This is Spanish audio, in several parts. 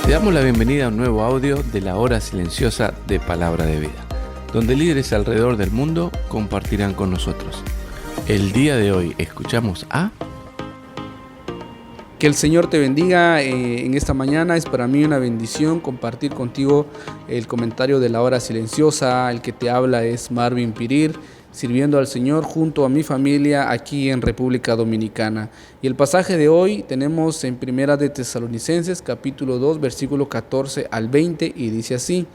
Te damos la bienvenida a un nuevo audio de la hora silenciosa de Palabra de Vida, donde líderes alrededor del mundo compartirán con nosotros. El día de hoy escuchamos a... Que el Señor te bendiga en esta mañana. Es para mí una bendición compartir contigo el comentario de la hora silenciosa. El que te habla es Marvin Pirir, sirviendo al Señor junto a mi familia aquí en República Dominicana. Y el pasaje de hoy tenemos en Primera de Tesalonicenses, capítulo 2, versículo 14 al 20, y dice así: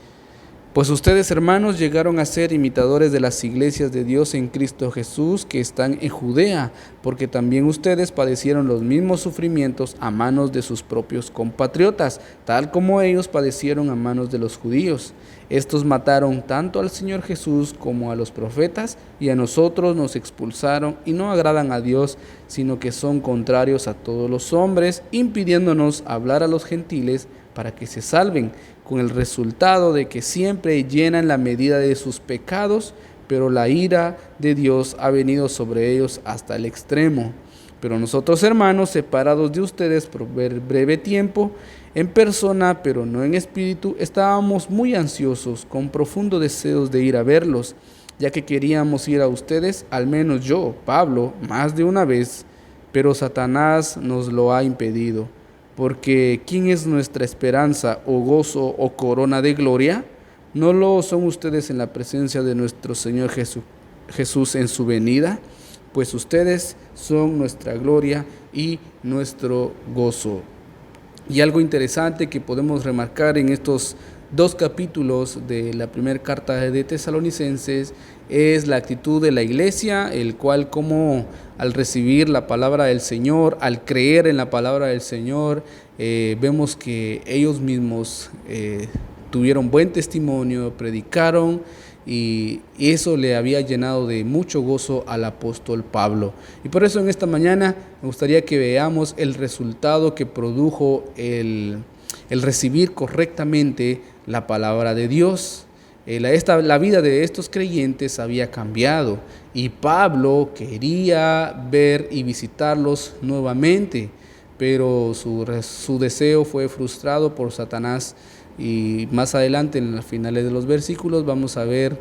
Pues ustedes, hermanos, llegaron a ser imitadores de las iglesias de Dios en Cristo Jesús que están en Judea, porque también ustedes padecieron los mismos sufrimientos a manos de sus propios compatriotas, tal como ellos padecieron a manos de los judíos. Estos mataron tanto al Señor Jesús como a los profetas, y a nosotros nos expulsaron y no agradan a Dios, sino que son contrarios a todos los hombres, impidiéndonos hablar a los gentiles para que se salven, con el resultado de que siempre llenan la medida de sus pecados, pero la ira de Dios ha venido sobre ellos hasta el extremo. Pero nosotros, hermanos, separados de ustedes por breve tiempo, en persona, pero no en espíritu, estábamos muy ansiosos, con profundo deseos de ir a verlos, ya que queríamos ir a ustedes, al menos yo, Pablo, más de una vez, pero Satanás nos lo ha impedido. Porque ¿quién es nuestra esperanza o gozo o corona de gloria? ¿No lo son ustedes en la presencia de nuestro Señor Jesús en su venida? Pues ustedes son nuestra gloria y nuestro gozo. Y algo interesante que podemos remarcar en estos dos capítulos de la primera carta de Tesalonicenses es la actitud de la iglesia, el cual como al recibir la palabra del Señor, al creer en la palabra del Señor, vemos que ellos mismos tuvieron buen testimonio, predicaron, y eso le había llenado de mucho gozo al apóstol Pablo. Y por eso en esta mañana me gustaría que veamos el resultado que produjo el recibir correctamente la palabra de Dios. La vida de estos creyentes había cambiado y Pablo quería ver y visitarlos nuevamente, pero su deseo fue frustrado por Satanás. Y más adelante, en los finales de los versículos, vamos a ver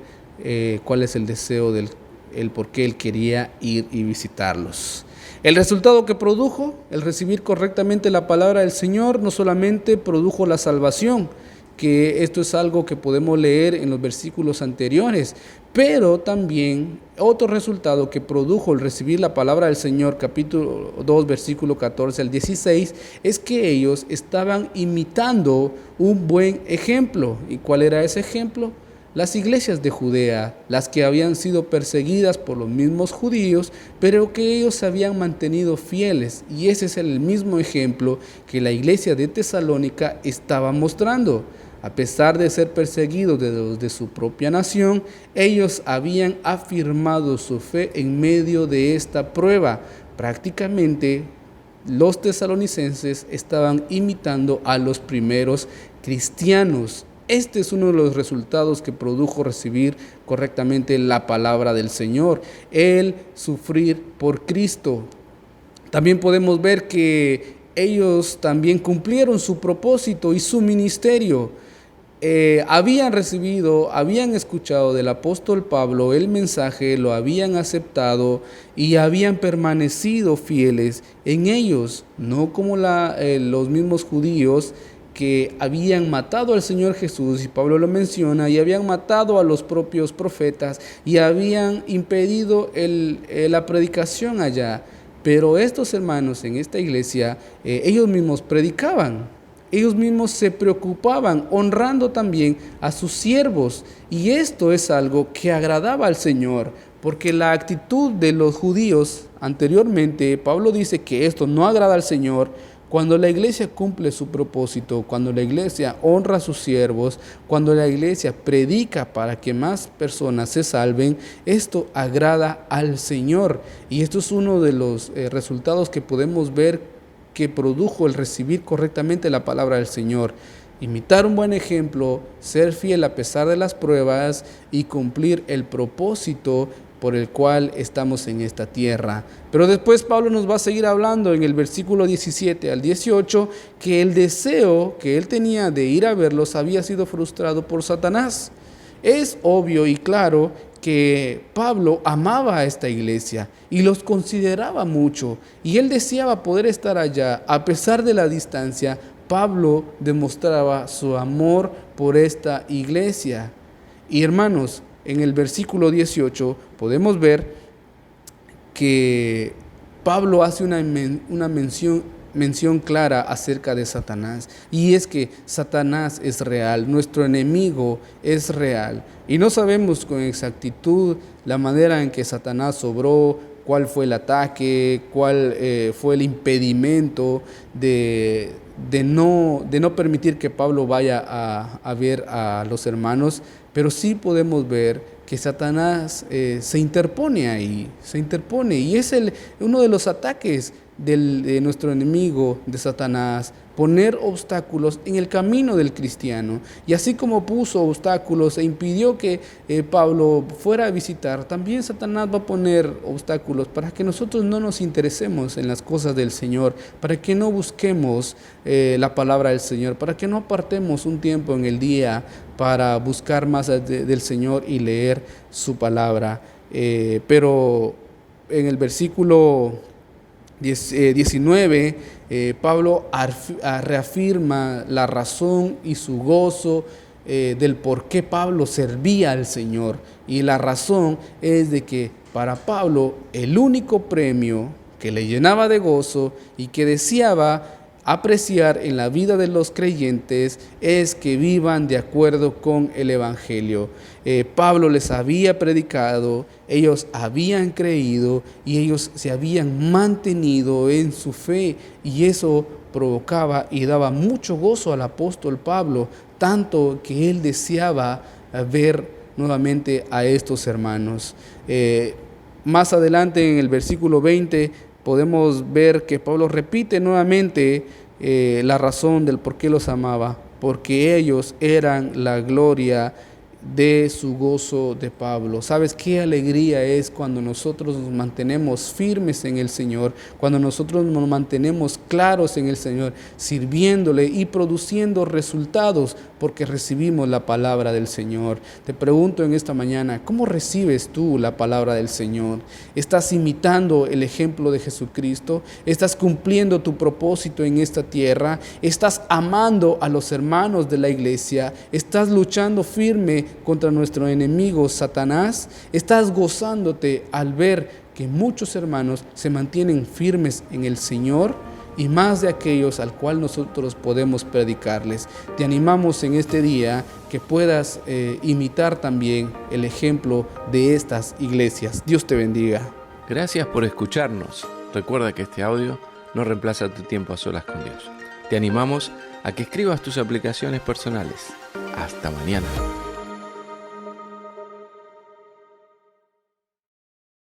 cuál es el deseo el por qué él quería ir y visitarlos. El resultado que produjo, el recibir correctamente la palabra del Señor, no solamente produjo la salvación, que esto es algo que podemos leer en los versículos anteriores, pero también otro resultado que produjo el recibir la palabra del Señor, capítulo 2, versículo 14 al 16, es que ellos estaban imitando un buen ejemplo. ¿Y cuál era ese ejemplo? Las iglesias de Judea, las que habían sido perseguidas por los mismos judíos, pero que ellos se habían mantenido fieles. Y ese es el mismo ejemplo que la iglesia de Tesalónica estaba mostrando. A pesar de ser perseguidos de los de su propia nación, ellos habían afirmado su fe en medio de esta prueba. Prácticamente los tesalonicenses estaban imitando a los primeros cristianos. Este es uno de los resultados que produjo recibir correctamente la palabra del Señor, el sufrir por Cristo. También podemos ver que ellos también cumplieron su propósito y su ministerio. Habían escuchado del apóstol Pablo el mensaje, lo habían aceptado y habían permanecido fieles en ellos, no como los mismos judíos que habían matado al Señor Jesús, y Pablo lo menciona, y habían matado a los propios profetas y habían impedido la predicación allá. Pero estos hermanos en esta iglesia, ellos mismos predicaban. Ellos mismos se preocupaban, honrando también a sus siervos. Y esto es algo que agradaba al Señor, porque la actitud de los judíos anteriormente, Pablo dice que esto no agrada al Señor. Cuando la iglesia cumple su propósito, cuando la iglesia honra a sus siervos, cuando la iglesia predica para que más personas se salven, esto agrada al Señor. Y esto es uno de los resultados que podemos ver que produjo el recibir correctamente la palabra del Señor. Imitar un buen ejemplo, ser fiel a pesar de las pruebas y cumplir el propósito por el cual estamos en esta tierra. Pero después Pablo nos va a seguir hablando en el versículo 17 al 18 que el deseo que él tenía de ir a verlos había sido frustrado por Satanás. Es obvio y claro que Pablo amaba a esta iglesia y los consideraba mucho, y él deseaba poder estar allá. A pesar de la distancia, Pablo demostraba su amor por esta iglesia. Y hermanos, en el versículo 18 podemos ver que Pablo hace una mención clara acerca de Satanás, y es que Satanás es real, nuestro enemigo es real, y no sabemos con exactitud la manera en que Satanás obró, cuál fue el ataque, cuál fue el impedimento de no permitir que Pablo vaya a ver a los hermanos, pero sí podemos ver que Satanás se interpone ahí, y es uno de los ataques de nuestro enemigo, de Satanás, poner obstáculos en el camino del cristiano. Y así como puso obstáculos e impidió que Pablo fuera a visitar, también Satanás va a poner obstáculos para que nosotros no nos interesemos en las cosas del Señor, para que no busquemos la palabra del Señor, para que no apartemos un tiempo en el día para buscar más del Señor y leer su palabra. Pero en el versículo 19, Pablo reafirma la razón y su gozo del por qué Pablo servía al Señor. Y la razón es de que para Pablo el único premio que le llenaba de gozo y que deseaba apreciar en la vida de los creyentes es que vivan de acuerdo con el Evangelio. Pablo les había predicado, ellos habían creído y ellos se habían mantenido en su fe, y eso provocaba y daba mucho gozo al apóstol Pablo, tanto que él deseaba ver nuevamente a estos hermanos. Más adelante en el versículo 20 podemos ver que Pablo repite nuevamente la razón del por qué los amaba, porque ellos eran la gloria de su gozo de Pablo. ¿Sabes qué alegría es cuando nosotros nos mantenemos firmes en el Señor, cuando nosotros nos mantenemos claros en el Señor, sirviéndole y produciendo resultados porque recibimos la palabra del Señor? Te pregunto en esta mañana, ¿cómo recibes tú la palabra del Señor? ¿Estás imitando el ejemplo de Jesucristo? ¿Estás cumpliendo tu propósito en esta tierra? ¿Estás amando a los hermanos de la iglesia? ¿Estás luchando firme contra nuestro enemigo Satanás? ¿Estás gozándote al ver que muchos hermanos se mantienen firmes en el Señor, y más de aquellos al cual nosotros podemos predicarles? Te animamos en este día que puedas imitar también el ejemplo de estas iglesias. Dios te bendiga. Gracias por escucharnos. Recuerda que este audio no reemplaza tu tiempo a solas con Dios. Te animamos a que escribas tus aplicaciones personales. Hasta mañana.